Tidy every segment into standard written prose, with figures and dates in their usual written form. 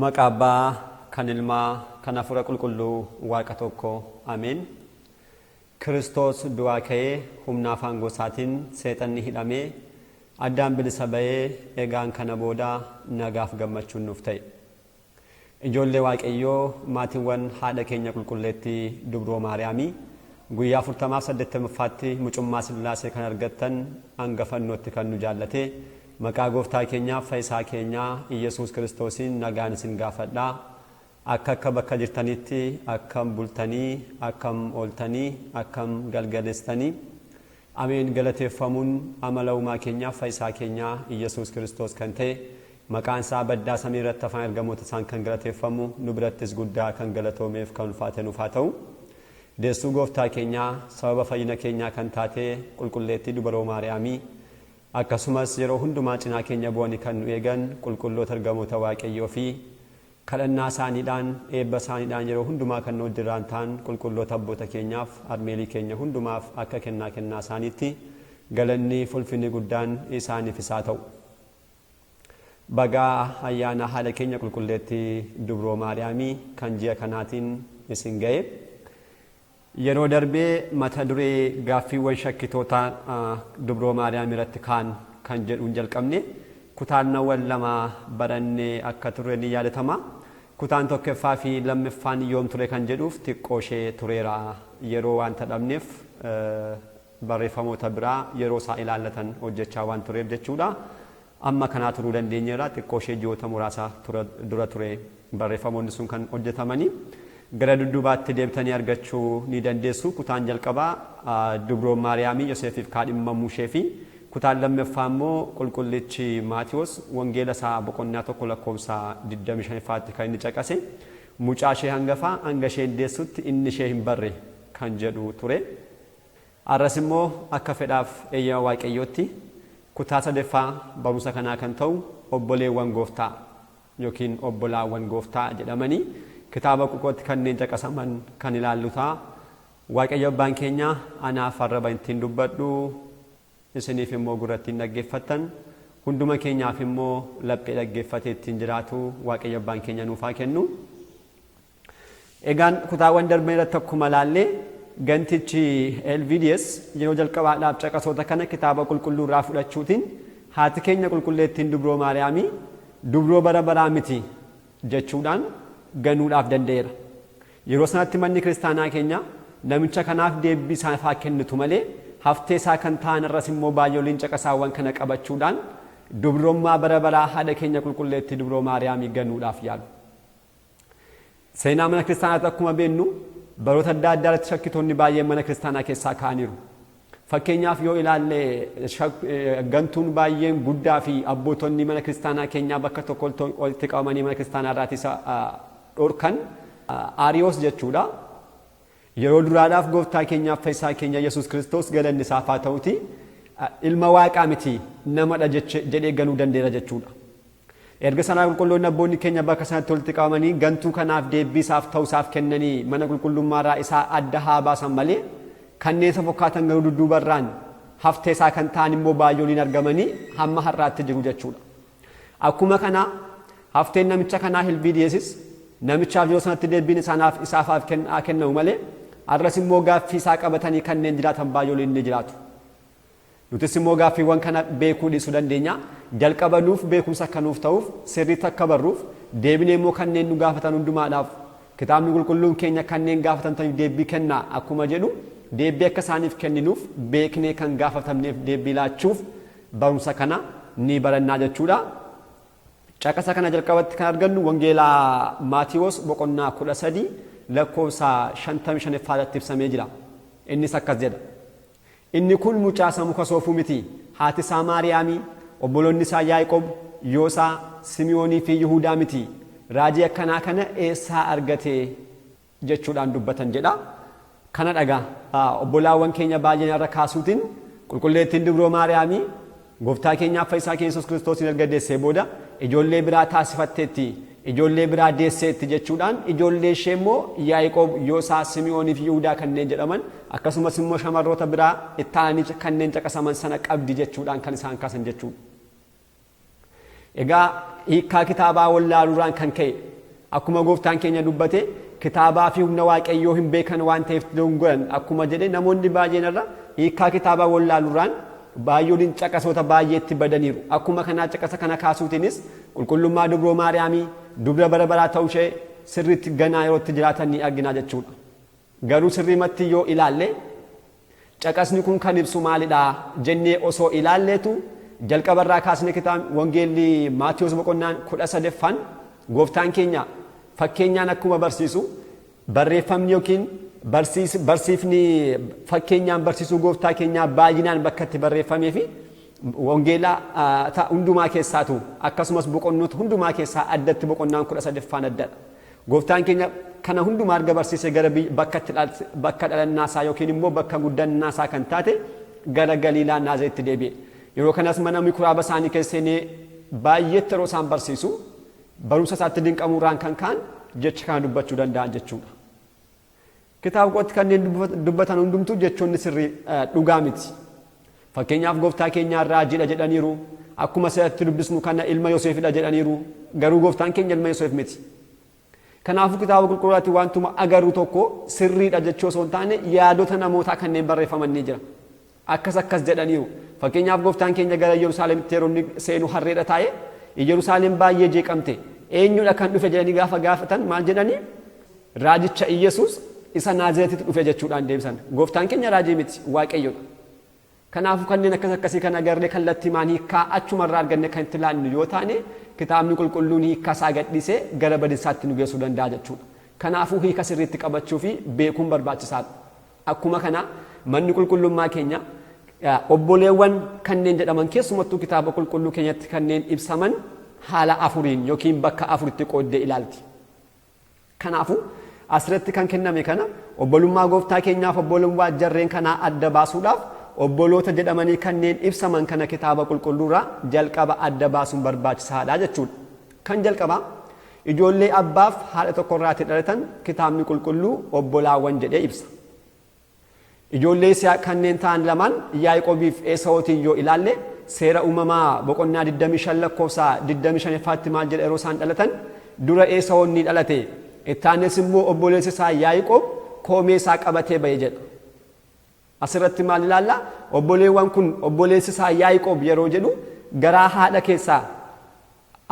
Maqaa Abbaa, kan Ilmaa, kan Hafuura Qulqulluu Waaqa tokko. Ameen. Kiristoos du'aa ka'ee humna afaan gosaatiin seexanni hidhamee addaan bilisa ba'ee egaan kana booda nagaaf gammachuun nuuf ta'e. Ijoollee Waaqayyoo maatiiwwan haadha keenya qulqulleettii Dubroo Maariyaamii guyyaa 48ffaatti mucummaa Sillaasee kan argattan hangafannootti kan nu jaallate maqaa Gooftaa keenyaa Fayyisaa keenyaa Iyesuus Kiristoosiin nagaan isin gaafadhaa. Akka bakka jirtanitti akkam bultanii, akkam ooltanii, akkam galgaleessitanii. Ameen. Galateeffamuun amala uumaa keenyaa Fayyisaa keenyaa Iyesuus Kiristoos kan ta'e maqaan isaa baddaa samii irratti afaan ergamoota isaan kan galateeffamu nu birattis guddaa kan galatoomeef kan ulfaate nuuf haa ta'u. Deessuu Gooftaa keenyaa sababa fayyina keenyaa kan taate qulqulleettii Dubroo Maariyaamii akkasumas yeroo hundumaa cinaa keenya bu'anii kan nu eegan qulqulloota ergamoota Waaqayyoo fi kadhannaa isaaniidhaan eebba isaaniidhaan yeroo hundumaa kan nu wajjin ta'an qulqulloota abboota keenyaaf armeelii keenya hundumaaf akka kennaa isaaniitti galanni ulfinni guddaan isaaniif isaa ta'u. Bagaa ayyaana haadha keenya qulqulleettii Dubroo Maariyaamii kan ji'a kanaatiin isin ga'e. Yeroo darbee mata duree gaaffiiwwan shakkitootaa Dubroo Maariyaamii irratti kan jedhuun jalqabne kutaannawwan lama barannee akka turre ni yaadatama. Kutaan tokkoffaa fi lammaffaan yoom ture kan jedhuuf xiqqoo ishee tureera yeroo waan dhabneef barreeffamoota biraa yeroo isaa ilaallatan hojjechaa waan tureef jechuudha. Amma kanaa turuu dandeenyeera xiqqoo ishee ji'oota muraasa dura ture barreeffamoonni sun kan hojjetamanii. Gara dudduubaatti deebitanii argachuu ni dandeessu. Kutaan jalqabaa Dubroo Maariyaamii Yoseefiif kaadhimamuu ishee fi kutaan lammaffaa immoo qulqullichi Maatiyoos wangeela isaa boqonnaa 1 lakkoofsa 25ffaatti kan inni caqase mucaa ishee hangafaa hanga isheen deessutti inni ishee hin barre kan jedhu ture. Arras immoo akka fedhaaf eeyyama Waaqayyootti kutaa sadaffaa barumsa kanaa kan ta'u obboleewwan Gooftaa yookiin obbolaawwan Gooftaa jedhamanii kitaaba qulqullootti kanneen caqasaman kan ilaallu ta'a. Waaqayyo Abbaan keenya anaaf arraba ittiin dubbadhu isiniif immoo gurrattiin dhaggeeffattan hunduma keenyaaf immoo laphee dhaggeeffatee ittiin jiraatu Waaqayyo Abbaan keenya nuuf haa kennu. Egaan kutaawwan darbee irratti akkuma ilaallee gantichi LVDS yeroo jalqabaadhaaf caqasoota kana kitaaba qulqulluu irraa fudhachuutiin haati keenya qulqulleettiin Dubroo Maariyaamii Dubroo bara baraa miti jechuudhaan ganuudhaaf danda'eera. Yeroo sanatti manni kiristaanaa keenya namicha kanaaf deebii isaaf haa kennitu malee haftee isaa kan ta'an irras immoo baay'ooliin caqasaawwan kana qabachuudhaan dubrummaa bara baraa haadha keenya qulqulleettii Dubroo Maariyaamii ganuudhaaf yaalu. Seenaa mana kiristaanaatti akkuma beeknu baroota adda addaa irratti shakkitoonni baay'een mana kiristaanaa keessaa ka'aniiru. Fakkeenyaaf yoo ilaalle gantuun baay'een guddaa fi abbootonni mana kiristaanaa keenyaa bakka tokko walitti qabamanii mana kiristaanaa irraati isa dhorkan Aariyoos jechuudha. Yeroo duraadhaaf Gooftaa keenyaaf Fayyisaa keenya Yesuus Kiristoos galanni isaaf haa ta'uti ilma Waaqaa miti namadha jedhee ganuu danda'eera jechuudha. Erga sanaa qulqulloonni abboonni keenya bakka sanatti walitti qabamanii gantuu kanaaf deebii isaaf ta'u isaaf kennanii mana qulqullummaarraa isaa adda haa baasan malee kanneen isa fakkaatan garuu dudduubarraan haftee isaa kan ta'an immoo baay'ooliin argamanii hamma har'aatti jiru jechuudha. Akkuma kana hafteen namicha kanaa LVDSis namichaaf yeroo sanatti deebiin isaaf kennamu malee arras immoo gaaffii isaa qabatanii kanneen jiraatan baay'ooliin ni jiraatu. Nutis immoo gaaffiiwwan kana beekuu dhiisuu dandeenya. Jalqaba nuuf beekumsa akka nuuf ta'uuf sirriitti akka barruuf deebinee immoo kanneen nu gaafatan hundumaadhaaf kitaabni qulqulluun keenya kanneen gaafatan deebii kennaa akkuma jedhu deebii akka isaaniif kenninuuf beeknee kan gaafatamneef deebii laachuuf barumsa kana ni barannaa jechuudha. Caqasa kana jalqabatti kan argannu wangeelaa Maatiyoos boqonnaa 13 lakkoofsa 55ffaatti ibsamee jira. Innis akkas jedha. Inni kun mucaa muka soofuu miti. Haati isaa Maariyaamii, obboloonni isaa Yaa'iqob, Yoosaa, Simi'oonii fi Yihuudaa miti. Raajii akkanaa kana eessaa argate jechuudhaan dubbatan jedha. Kana dhagaa obbolaawwan keenya baay'een irra kaasuutiin qulqulleettiin Dubroo Maariyaamii Gooftaa keenyaaf Fayyisaa keenya Yesuus Kiristoosiin erga deessee booda ijoollee biraa taasifatteetti, ijoollee biraa deesseetti jechuudhaan ijoollee ishee immoo Yaa'iqob, Yoosaa, Simi'oonii fi Yihuudaa kanneen jedhaman akkasumas immoo shamarroota biraa itti aananii kanneen caqasaman sana qabdi jechuudhaan kan isaan kaasan jechuudha. Egaa hiikkaa kitaabaa wallaaluudhaan kan ka'e akkuma gooftaan keenya dubbate kitaabaa fi humna waaqayyoo hin beekan waan ta'eef dongoran akkuma jedhe namoonni baay'een irra hiikaa kitaabaa wallaaluudhaan baay'ooliin caqasoota baay'eetti badaniiru akkuma kanaa caqasa kana kaasuutiinis qulqullummaa dubroo Maariyaamii dubra bara baraa ta'uu ishee sirriitti ganaa yerootti jiraatan ni argina jechuudha. Garuu sirriimatti yoo ilaalle caqasni kun kan ibsu maalidha jennee osoo ilaalleetu jalqabarraa kaasne kitaaba wangeelli Maatiyos boqonnaan 13ffaan gooftaan keenya fakkeenyaan akkuma barsiisu barreeffamni yookiin barsiifni fakkeenyaan barsiisuu gooftaa keenyaa baay'inaan bakka itti barreeffamee fi wangeela hundumaa keessaatu akkasumas boqonnoota hundumaa keessaa addatti boqonnaan 13ffaan addadha. Gooftaan keenya kana hundumaa erga barsiisee gara bakka dhalannaasaa yookiin immoo bakka guddannaasaa kan taate gara Galiilaa Naazireetti deebi'e. Yeroo kanas mana mikuraaba isaanii keessanii baay'eetti yeroo isaan barsiisu barumsa isaatti dinqamuurraan kan ka'an jecha kana dubbachuu danda'an jechuudha. Kitaaba qotti kanneen dubbatan hundumtuu jechoonni sirrii dhugaa miti. Fakkeenyaaf gooftaa keenyaa Raajiidha jedhaniiru akkuma asirratti dubbisnu kana ilma Yoosefidha jedhaniiru garuu gooftaan keenya ilma Yoosef miti. Kanaafuu kitaaba qulqullaatti wantuma agarru tokko sirriidha jechuu osoo hin taane yaadota namootaa kanneen barreeffaman ni jira. Akkas jedhaniiru. Fakkeenyaaf gooftaan keenya gara Yerusaalemitti yeroo inni seenu harreedha taa'ee Yerusaalem baay'ee jeeqamte eenyudha kan dhufe jedhanii gaafa gaafatan maal jedhanii raajicha Iyesuus isa Naazireetitti dhufe jechuudhaan deebisan. Gooftaan keenya raajii miti waaqayyoodha. Kanaafuu kanneen akkasii kan agarree kallattii maan hiikaa achumarraa arganne kan itti ilaallu yoo taane kitaabni qulqulluun hiikaa isaa gadhiisee gara badisaatti nu geessuu danda'a jechuudha. Kanaafuu hiika sirriitti qabachuu fi beekuun barbaachisaadha. Akkuma kana manni qulqullummaa keenya obboleewwan kanneen jedhaman keessumattuu kitaaba qulqulluu keenyatti kanneen ibsaman haala afuriin yookiin bakka afuritti qooddee ilaalti. Kanaafuu asirratti kan kenname kana obbolummaa gooftaa keenyaaf obbolummaa jarreen kanaa adda baasuudhaaf obboloota jedhamanii kanneen ibsaman kana kitaaba qulqulluurraa jalqaba adda baasuun barbaachisaadha jechuudha. Kan jalqabaa ijoollee abbaaf haadha tokkorraatti dhalatan kitaabni qulqulluu obbolaawwan jedhee ibsa. Ijoollee isaa kanneen ta'an lamaan Yaa'iqobiif Esaawootiin yoo ilaalle seera uumamaa boqonnaa 25 lakkoofsa 25ffaatti maal jedha yeroo isaan dhalatan dura Esaawoon ni dhalate ittaanes immoo obboleessi isaa Yaa'iqob koomee isaa qabatee ba'e jedha. Asirratti maal ilaalla obboleewwan kun obboleessi isaa Yaa'iqob yeroo jedhu garaa haadha keessaa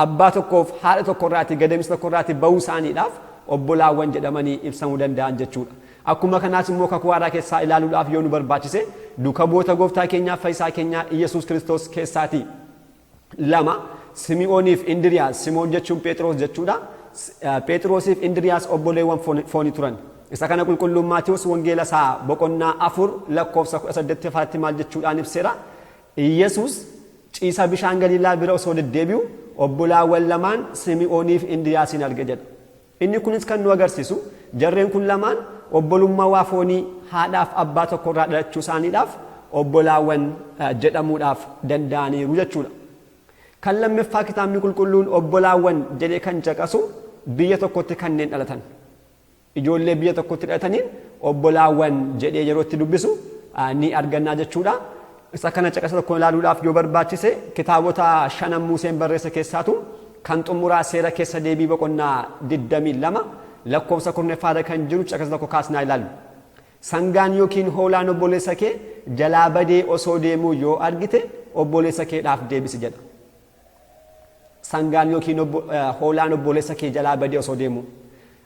abbaa tokkoof haadha tokkorraatti gadameessa tokkorraatti ba'uu isaaniidhaaf obbolaawwan jedhamanii ibsamuu danda'an jechuudha. Akkuma kanaas immoo kakuu haaraa keessaa ilaaluudhaaf yoo nu barbaachise duuka bu'oota gooftaa keenyaaf fayyisaa keenyaa Iyesuus Kiristoos keessaati lama Simi'ooniif Indiriyaas Simoon jechuun Phexros jechuudha. Phexrosiif Indiriyaas obboleewwan foonii turan. Isa kana qulqulluun Maatiyos wangeela isaa boqonnaa 4 lakkoofsa 18ffaatti maal jechuudhaan ibseera. Iyesuus ciisa bishaan Galiilaa bira osoo deddeebi'u obbolaawwan lamaan Simi'ooniif Indiriyaasiin arge jedha. Inni kunis kan nu agarsiisu jarreen kun lamaan obbolummaa waa foonii haadhaaf abbaa tokkorraa dhalachuu isaaniidhaaf obbolaawwan jedhamuudhaaf danda'aniiru jechuudha. Kan lammaffaa kitaabni qulqulluun obbolaawwan jedhee kan caqasu biyya tokkotti kanneen dhalatan. Ijoollee biyya tokkotti dhalataniin obbolaawwan jedhee yeroo itti dubbisu ni argannaa jechuudha. Isa kana caqasa tokko ilaaluudhaaf yoo barbaachise kitaabota 5 Museen barreesse keessaatu kan xumuraa seera keessa deebii boqonnaa 22 lakkoofsa 10ffaarra kan jiru caqasa tokko kaasnaa ilaallu. Sangaan yookiin hoolaan obboleessa kee jalaa badee osoo deemuu yoo argite obboleessa keedhaaf deebisi jedha. Sangaan yookiin hoolaan obboleessa kee jalaa badee osoo deemuu.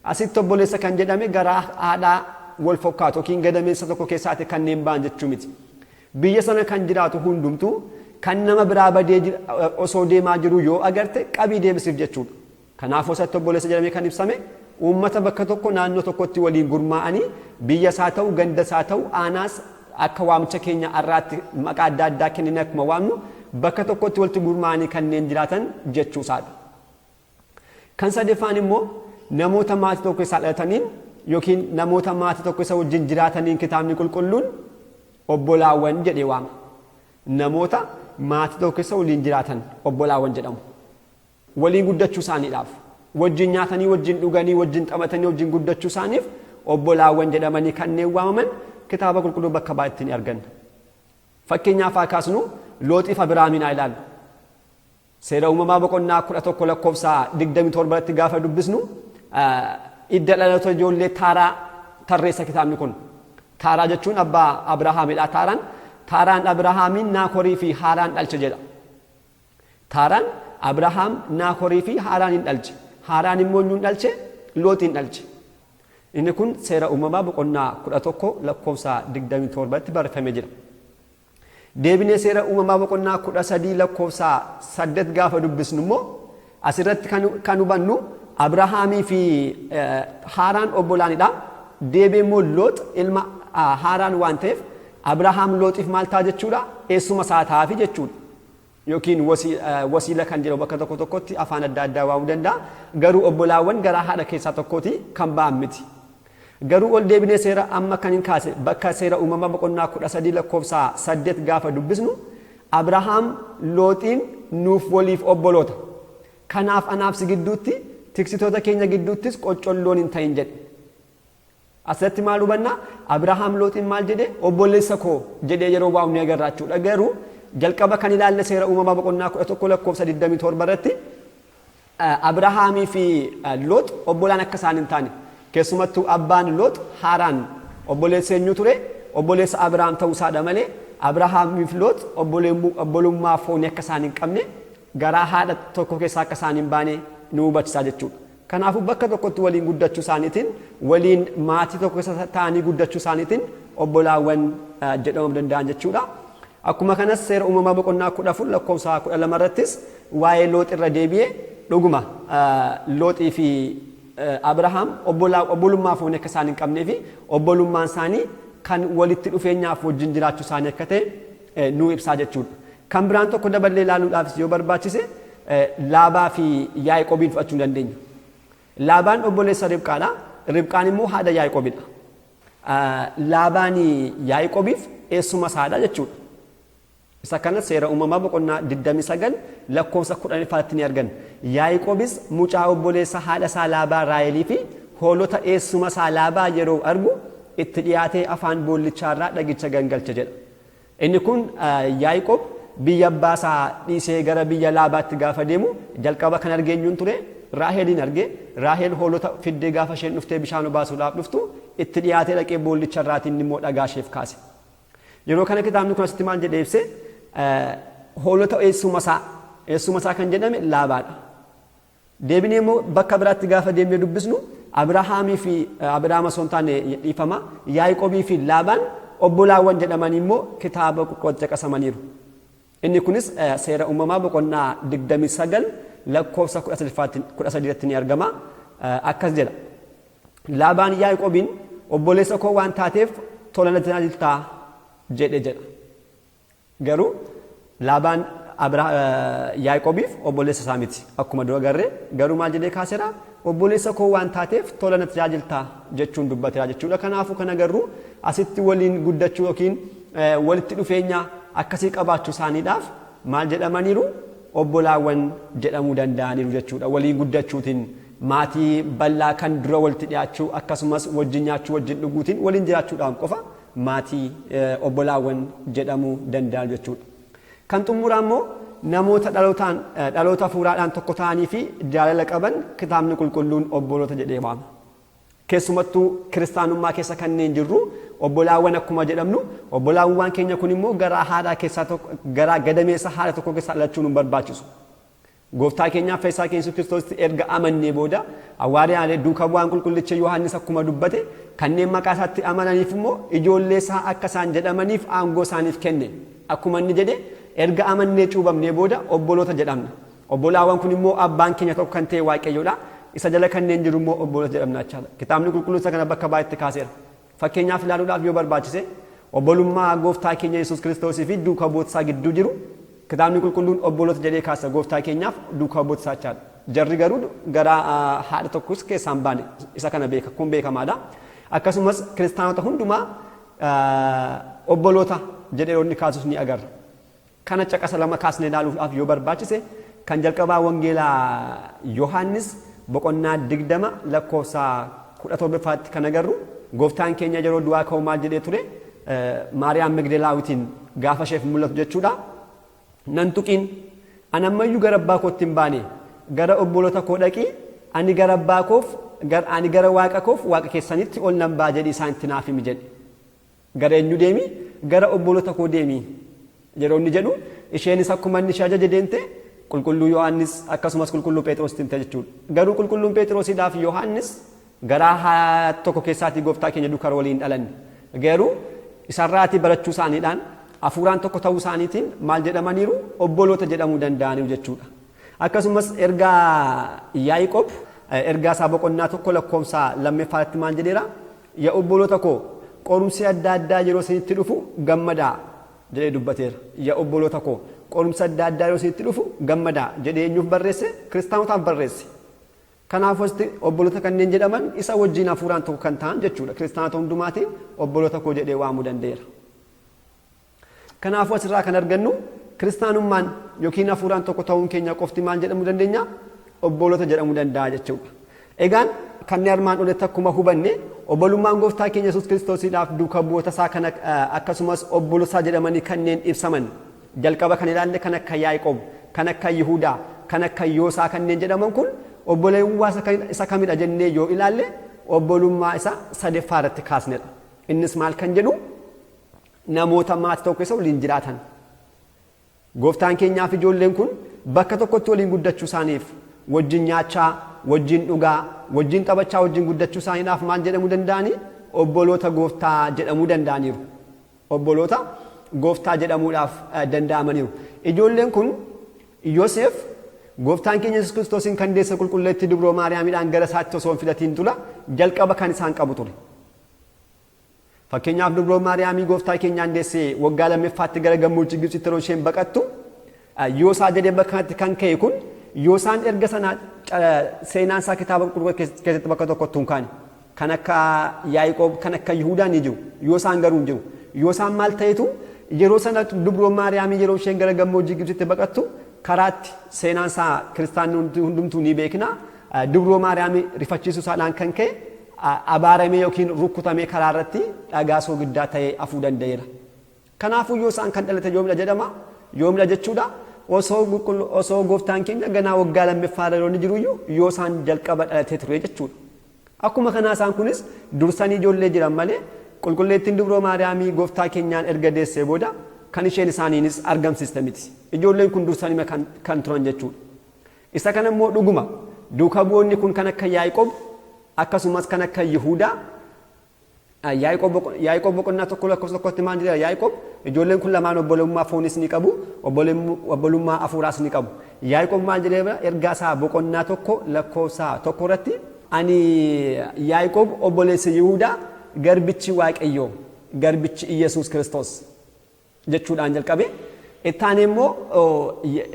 Asitti obboleessa kan jedhame garaa haadhaa wal fakkaatu yookiin gadameessa tokko keessaatti kanneen ba'an jechuu miti. Biyya sana kan jiraatu hundumtuu kan nama biraa badee osoo deemaa jiru yoo agarte qabii deebisiif jechuudha. Kanaafuu asitti obboleessa jedhamee kan ibsame uummata bakka tokko naannoo tokkotti waliin gurmaa'anii biyya isaa ta'u ganda isaa ta'u aanaas akka waamicha keenya irraatti maqaa adda addaa kennine akkuma waamnu bakka tokkotti walitti gurmaa'anii kanneen jiraatan jechuusaadha. Kan sadaffaan immoo namoota maatii tokko isaa dhalataniin yookiin namoota maatii tokko isa wajjin jiraataniin kitaabni qulqulluun obbolaawwan jedhee waama. Namoota maatii tokko isa waliin jiraatan obbolaawwan jedhamu. Waliin guddachuu isaaniidhaaf wajjin nyaatanii wajjin dhuganii wajjin taphatanii wajjin guddachuu isaaniif obbolaawwan jedhamanii kanneen waamaman kitaaba qulqulluu bakka baay'eetti ni arganna. Fakkeenyaaf haa kaasnu Looxiif Abrahaamiin haa ilaallu. Seera uumamaa boqonnaa 11 lakkoofsa 27tti gaafa dubbisnu idda dhalata ijoollee Taaraa tarreessa kitaabni kun. Taaraa jechuun abbaa Abrahaamidha. Taaraan Abrahaamin Naakorii fi Haaraan dhalche jedha. Taaraan Abrahaam Naakorii fi Haaraanin dhalche. Haaraan immoo eenyuun dhalche? Looxiin dhalche. Inni kun seera uumamaa boqonnaa 11 lakkoofsa 27tti barreeffamee jira. Deebinee seera uumamaa boqonnaa 13 lakkoofsa 8 gaafa dubbisnu immoo asirratti kan hubannu Abrahaamii fi Haaraan obbolaanidha. Deebee immoo Loox ilma Haaraan waan ta'eef Abrahaam Looxiif maal ta'a jechuudha? Eessuma isaa ta'aafi jechuudha. Yookiin wasiila kan jedhamu bakka tokko tokkotti afaan adda addaa waamuu danda'a. Garuu obbolaawwan garaa haadha keessaa tokkooti kan ba'an miti. Garuu ol deebinee seera amma kan hin kaase bakka seera uumamaa boqonnaa 13 lakkoofsa 8 gaafa dubbisnu Abrahaam Looxiin nuuf waliif obboloota. Kanaaf anaaf si gidduutti tiksitoota keenya gidduuttis qoccolloon hin ta'in jedhe. Asirratti maal hubanna? Abrahaam Looxiin maal jedhe? Obboleessa koo jedhee yeroo waamnu ni agarra jechuudha. Garuu jalqaba kan ilaalle seera uumamaa boqonnaa 11 lakkoofsa 27 irratti Abrahaamii fi Loox obbolaan akka isaan hin taane. Keessumattuu abbaan Loox Haaraan obboleessa eenyu ture? Obboleessa Abrahaam ta'uu isaadha malee Abrahaamii fi Loox obbolummaa foonii akka isaan hin qabne garaa haadha tokko keessaa akka isaan hin baane nu hubachiisa jechuudha. Kanaafuu bakka tokkotti waliin guddachuu isaaniitiin waliin maatii tokko keessa ta'anii guddachuu isaaniitiin obbolaawwan jedhamuu danda'an jechuudha. Akkuma kanas seera uumamaa boqonnaa 14 lakkoofsa 12 irrattis waa'ee Loox irra deebi'ee dhuguma Looxii fi Abrahaam obbolummaa foonii akka isaan hin qabnee fi obbolummaan isaanii kan walitti dhufeenyaaf wajjin jiraachuu isaanii akka ta'e nu ibsaa jechuudha. Kan biraan tokko daballee ilaaluudhaafis yoo barbaachise Laabaa fi Yaa'iqobiin fudhachuu dandeenya. Laabaan obboleessa Ribqaadha. Ribqaan immoo haadha Yaa'iqobidha. Laabaan Yaa'iqobiif eessuma isaadha jechuudha. Isa kana seera uumamaa boqonnaa 29 lakkoofsa 10 ni arganna. Yaa'iqobis mucaa obboleessa haadha isaa Laabaa Raaheliif fi hoolota eessuma isaa Laabaa yeroo argu itti dhiyaatee afaan boollichaarraa dhagicha gangalche jedha. Inni kun Yaa'iqob biyya abbaa isaa dhiisee gara biyya Laabaatti gaafa deemu jalqaba kan argeenyuun ture Raaheliin arge. Raahel hoolota fiddee gaafa isheen dhuftee bishaan obaasuudhaaf dhuftu itti dhiyaatee dhaqee boollicharraatiin immoo dhagaa isheef kaase. Yeroo kana kitaabni kun asitti maal jedhee ibse? Hoolota eessuma isaa kan jedhame Laabaadha. Deebinee immoo bakka biraatti gaafa deemnee dubbisnu Abrahaamii fi Abrahaam osoo hin taane dhiifama Yaa'iqobii fi Laabaan obbolaawwan jedhamanii immoo kitaaba qulqulluutti caqasamaniiru. Inni kunis seera uumamaa boqonnaa 29 lakkoofsa 13 ni argama. Akkas jedha. Laabaan Yaa'iqobiin obboleessa koo waan taateef tola na tajaajiltaa jedha. Garuu Laabaan Yaa'iqobiif obboleessa isaa miti. Akkuma dura agarre garuu maal jedhee kaaseera? Obboleessa koo waan taateef tola na tajaajiltaa jechuun dubbateera jechuudha. Kanaafuu kan agarru asitti waliin guddachuu yookiin walitti dhufeenya akkasii qabaachuu isaaniidhaaf maal jedhamaniiru? Obbolaawwan jedhamuu danda'aniiru jechuudha. Waliin guddachuutiin maatii bal'aa kan dura walitti dhiyaachuu akkasumas wajjin nyaachuu wajjin dhuguutiin waliin jiraachuudhaan qofa maatii obbolaawwan jedhamuu danda'an jechuudha. Kan xumuraa immoo namoota dhaloota hafuuraadhaan tokko ta'anii fi jaalala qaban kitaabni qulqulluun obboloota jedhee waama. Keessumattuu kiristaanummaa keessa kanneen jirru obbolaawwan akkuma jedhamnu obbolaawwan keenya kun immoo garaa haadhaa keessaa tokko garaa gadameessa haadha tokko keessaa dhalachuu nu barbaachisu. Gooftaa keenyaaf Fayyisaa keenya Yesuus Kiristoositti erga amannee booda hawaariyaalee duukaa bu'aan qulqullicha Yohaannis akkuma dubbate kanneen maqaa isaatti amananiif immoo ijoollee isaa akka isaan jedhamaniif aangoo isaaniif kenne. Akkuma inni jedhe erga amannee cuubamnee booda obboloota jedhamna. Obbolaawwan kun immoo abbaan keenya tokko kan ta'e Waaqayyoodha. Isa jala kanneen jiru immoo obboloota jedhamna jechaadha. Kitaabni qulqulluun isa kana bakka baay'eetti kaaseera. Fakkeenyaaf ilaaluudhaaf yoo barbaachise obbolummaa Gooftaa keenya Yesuus Kiristoosii fi duukaa bu'ootaa gidduu jiru kitaabni qulqulluun obboloota jedhee kaasa Gooftaa keenyaaf duukaa bu'ootaa jechaadha. Jarri garuu garaa haadha tokkos keessaa hin baane isa kana kun beekamaadha. Akkasumas kiristaanota hundumaa obboloota jedhee inni kaasus ni agarra. Kana caqasa lama kaasnee ilaaluudhaaf yoo barbaachise kan jalqabaa wangeelaa Yohaannis boqonnaa 20 lakkoofsa 17 kan agarru Gooftaan keenya yeroo du'aa ka'u maal jedhee ture? Maariyaam Magdalaawitiin gaafa isheef mul'atu jechuudha. Nan tuqiin ani ammayyuu gara abbaa kootti hin baane gara obboloota koo dhaqii ani gara abbaa koof ani gara waaqa koof waaqa keessanitti ol nan ba'a jedhi isaan itti naaf himi jedhe. Gara eenyu deemi? Gara obboloota koo deemi yeroo inni jedhu isheenis akkuma inni ishee ajaje deemte qulqulluu Yohaannis akkasumas qulqulluu Phexros timte jechuudha. Garuu qulqulluun Phexrosiidhaaf Yohaannis garaa tokko keessaatii Gooftaa keenya duukaa waliin dhalanne. Garuu isarraatii barachuu isaaniidhaan hafuuraan tokko ta'uu isaaniitiin maal jedhamaniiru? Obboloota jedhamuu danda'aniiru jechuudha. Akkasumas ergaa Yaa'iqob ergaa isaa boqonnaa tokko lakkoofsa lammaffaatti maal jedheera? Yaa obboloota koo qorumsi adda addaa yeroo isinitti dhufu gammadaa jedhee dubbateera. Yaa obboloota koo qorumsi adda addaa yeroo isinitti dhufu gammadaa jedhee eenyuuf barreesse? Kiristaanotaaf barreesse. Kanaafuu obboloota kanneen jedhaman isa wajjin hafuuraan tokko kan ta'an jechuudha. Kiristaanota hundumaatiin obboloota koo jedhee waamuu danda'eera. Kanaafuu asirraa kan argannu kiristaanummaan yookiin hafuuraan tokko ta'uun keenya qofti maal jedhamuu dandeenya? Obboloota jedhamuu danda'a jechuudha. Egaan kanneen armaan olitti akkuma hubanne obbolummaan Gooftaa keenya Yesuus Kiristoosiidhaaf duukaa bu'oota isaa kan akkasumas obboloota jedhamanii kanneen ibsaman jalqaba kan ilaalle kan akka Yaa'iqob, kan akka Yihuudaa, kan akka Yoosaa kanneen jedhaman kun obboleewwan isa kamidha jennee yoo ilaalle obbolummaa isa sadaffaa irratti kaasnedha. Innis maal kan jedhu namoota maatii tokko keessa waliin jiraatan. Gooftaan keenyaaf ijoolleen kun bakka tokkotti waliin guddachuu isaaniif wajjin nyaachaa, wajjin dhugaa, wajjin taphachaa, wajjin guddachuu isaaniidhaaf maal jedhamuu danda'ani? Obboloota Gooftaa jedhamuu danda'aniiru. Obboloota Gooftaa jedhamuudhaaf danda'amaniiru. Ijoolleen kun Yoosef Gooftaan keenya Yesuus Kiristoosiin kan deesse qulqulleetti Dubroo Maariyaamiidhaan gara isaatti osoo hin fidatiin dura jalqaba kan isaan qabu ture. Fakkeenyaaf Dubroo Maariyaamii Gooftaa keenyaan deessee waggaa lammaffaatti gara gammoojjii Gibxitti yeroo isheen baqattu Yoosaa jedhee bakka kan ka'e kun Yoosaan erga sana seenaan isaa kitaaba qulqulluu keessatti bakka tokkotti hin kaane. Kan akka Yaa'iqob, kan akka Yihuudaa ni jiru. Yoosaan garuu hin jiru. Yoosaan maal ta'etu yeroo sana Dubroo Maariyaamii yeroo isheen gara gammoojjii Gibxitti baqattu karaatti seenaan isaa kiristaanonni hundumtuu ni beekna. Dubroo Maariyaamii rifachiisuu isaadhaan kan ka'e abaaramee yookiin rukkutamee karaa irratti dhagaa soogiddaa ta'ee afuu danda'eera. Kanaafuu Yoosaan kan dhalate yoomidha jedhama? Yoomidha jechuudha. Osoo Gooftaan keenya ganaa waggaa lammaffaa irra yeroo jiruyyuu Yoosaan jalqaba dhalatee ture jechuudha. Akkuma kanaa isaan kunis dursanii ijoollee jiran malee qulqulleettiin Dubroo Maariyaamii Gooftaa keenyaan erga deessee booda kan isheen isaaniinis argamsiiste miti. Ijoolleen kun dursanii kan turan jechuudha. Isa kana immoo dhuguma duukaa bu'oonni kun kan akka Yaa'iqob akkasumas kan akka Yihuudaa Yaa'iqob boqonnaa tokko lakkoofsa tokkotti maal jedha? Yaa'iqob ijoolleen kun lamaan obbolummaa foonis ni qabu, obbolummaa hafuuraas ni qabu. Yaa'iqob maal jedhee ergaa isaa boqonnaa tokko lakkoofsa tokko irratti ani Yaa'iqob obboleessa Yihuudaa garbichi Waaqayyoo garbichi Iyesuus Kiristoos jechuudhaan jalqabe. Ittaanee immoo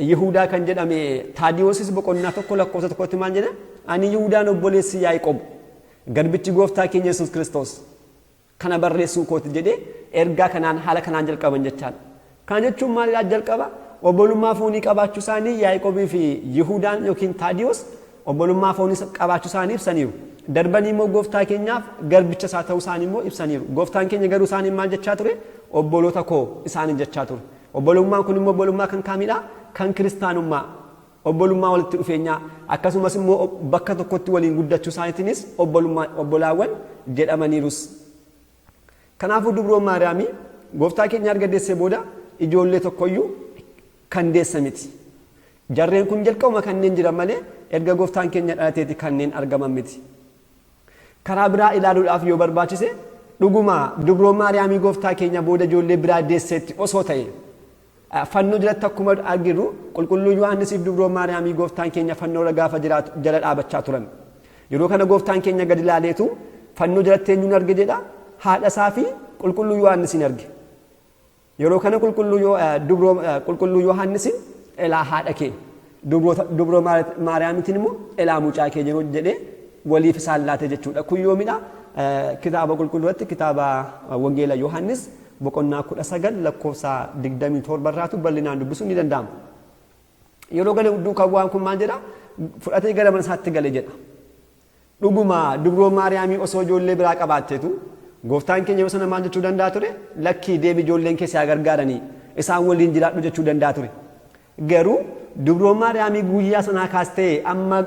Yihuudaa kan jedhame Taadiyoosis boqonnaa tokko lakkoofsa tokkotti maal jedha? Ani Yihuudaan obboleessi Yaa'iqob garbichi Gooftaa keenya Yesuus Kiristoos kana barreessuu kooti jedhee ergaa kanaan haala kanaan jalqaban jechaadha. Kana jechuun maalidhaa jalqaba? Obbolummaa foonii qabaachuu isaanii Yaa'iqobii fi Yihuudaan yookiin Taadiyoos obbolummaa foonii qabaachuu isaanii ibsaniiru. Darbanii immoo Gooftaa keenyaaf garbicha isaa ta'uu isaanii immoo ibsaniiru. Gooftaan keenya garuu isaanii maal jechaa ture? Obboloota koo isaanii jechaa ture. Obbolummaan kun immoo obbolummaa kan kaamidhaa? Kan kiristaanummaa. Obbolummaa walitti dhufeenyaa akkasumas immoo bakka tokkotti waliin guddachuu isaaniitiinis obbolaawwan jedhamaniirus. Kanaafuu Dubroo Maariyaamii Gooftaa keenya erga deessee booda ijoollee tokkoyyuu kan deesse miti. Jarreen kun jalqabuma kanneen jiran malee erga Gooftaan keenya dhalateeti kanneen argaman miti. Karaa biraa ilaaluudhaaf yoo barbaachise dhuguma Dubroo Maariyaamii Gooftaa keenya booda ijoollee biraa deesseetti osoo ta'e fannoo jalatti akkuma arginu qulqulluu Yohaannisiif Dubroo Maariyaamii Gooftaan keenya fannoo irra gaafa jiraatu jala dhaabachaa turan. Yeroo kana Gooftaan keenya gadi ilaaleetu fannoo jalatti eenyuun arge jedha? Haadha isaa fi qulqulluu Yohaannisiin arge. Yeroo kana qulqulluu Yohaannisiin elaa haadha kee Dubroo Maariyaamiitiin immoo elaa mucaa kee jedhee waliif isaan laate jechuudha. Kun yoomidha kitaaba qulqulluutti kitaaba wangeela Yohaannis boqonnaa 19 lakkoofsa 27 irraatu bal'inaan dubbisuun ni danda'ama. Yeroo gale duukaa bu'aan kun maal jedha? Fudhatee gara mana isaatti gale jedha. Dhuguma Dubroo Maariyaamii osoo ijoollee biraa qabaatteetu Gooftaan keenya yoo sana maal jechuu danda'a ture? Lakkii deebi ijoolleen keessaa gargaaranii isaan waliin jiraadhu jechuu danda'a ture. Garuu Dubroon Maariyaamii guyyaa sanaa kaastee amma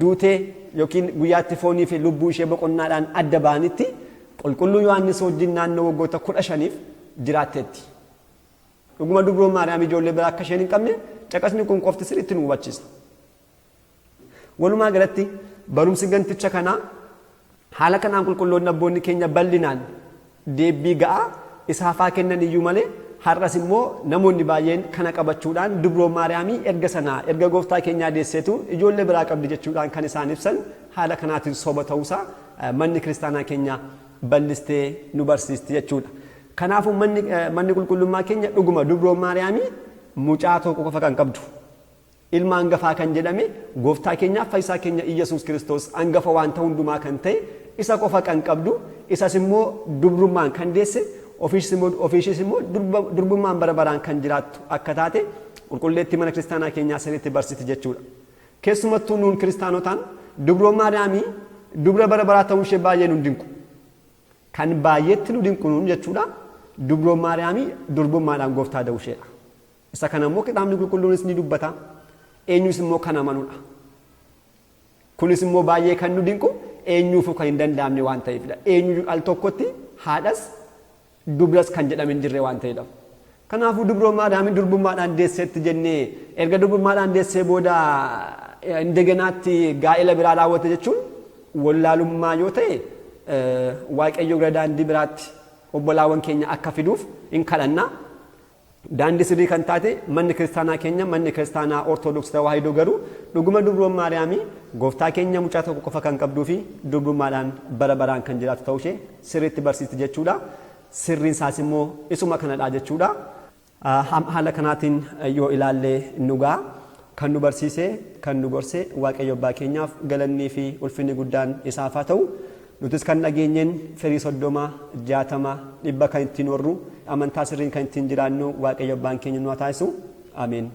duutee yookiin guyyaatti foonii fi lubbuu ishee boqonnaadhaan adda ba'anitti qulqulluu Yohaannis wajjin naannoo waggoota 15 jiraatteetti. Dhuguma Dubroon Maariyaamii ijoollee biraa akka isheen hin qabne caqasni kun qofti sirriitti nu hubachiisa. Walumaa galatti barumsi ganticha kanaa haala kanaan qulqulloonni abboonni keenya bal'inaan deebii ga'aa isaafaa kennan iyyuu malee har'as immoo namoonni baay'een kana qabachuudhaan Dubroon Maariyaamii erga Gooftaa keenyaa deesseetu ijoollee biraa qabdi jechuudhaan kan isaan ibsan haala kanaatiin soba ta'uusaa manni kiristaanaa keenya bal'istee nu barsiisti jechuudha. Kanaafuu manni qulqullummaa keenya dhuguma Dubroon Maariyaamii mucaa tokko qofa kan qabdu. Ilma hangafaa kan jedhame Gooftaa keenyaaf fayyisaa keenya Iyyasuus Kiristoos hangafa waan ta'u hundumaa kan ta'e isa qofa kan qabdu isas immoo dubrummaan kan deesse ofiishis immoo durbummaan bara baraan kan jiraattu akka taate qulqulleetti mana kiristaanaa keenyaa sirriitti barsiiti jechuudha. Keessumattuu nuun kiristaanotaan Dubroon Maariyaamii dubra bara baraa ta'uu ishee baay'ee nu dinqu. Kan baay'eetti nu dinqu nuun jechuudha. Dubroon Maariyaamii durbummaadhaan Gooftaa da'uu isheedha. Isa kana immoo kitaabni qulqulluunis ni dubbata. Eenyus immoo kan amanudha. Kunis immoo baay'ee kan nu dinqu eenyuufuu kan hin danda'amne waan ta'eefidha. Eenyu al tokkotti haadhas dubras kan jedhame hin jirre waan ta'eedha. Kanaafuu Dubroon Maariyaamii durbummaadhaan deesseetti jennee erga durbummaadhaan deessee booda indeganaatti gaa'ela biraa raawwate jechuun wallaalummaa yoo ta'e Waaqayyo gara daandii biraatti obbolaawwan keenya akka fiduuf hin kadhannaa. Daandii sirrii kan taate manni kiristaanaa keenya manni kiristaanaa Ortodoksii Tawaahidoo garuu dhuguma Dubroon Maariyaamii Gooftaa keenya mucaa tokko qofa kan qabduu fi durbummaadhaan bara baraan kan jiraatu ta'uu ishee sirriitti barsiisti jechuudha. Sirriin isaas immoo isuma kanadha jechuudha. Haala kanaatiin yoo ilaallee nugaa kan nu barsiise kan nu gorse Waaqayyo Abbaa keenyaaf galannii fi ulfinni guddaan isaaf haa ta'u. Nutis kan dhageenyeen firii 30, 60, 100 kan ittiin horru amantaa sirriin kan ittiin jiraannu Waaqayyo Abbaan keenya nu haa taasisu. Ameen.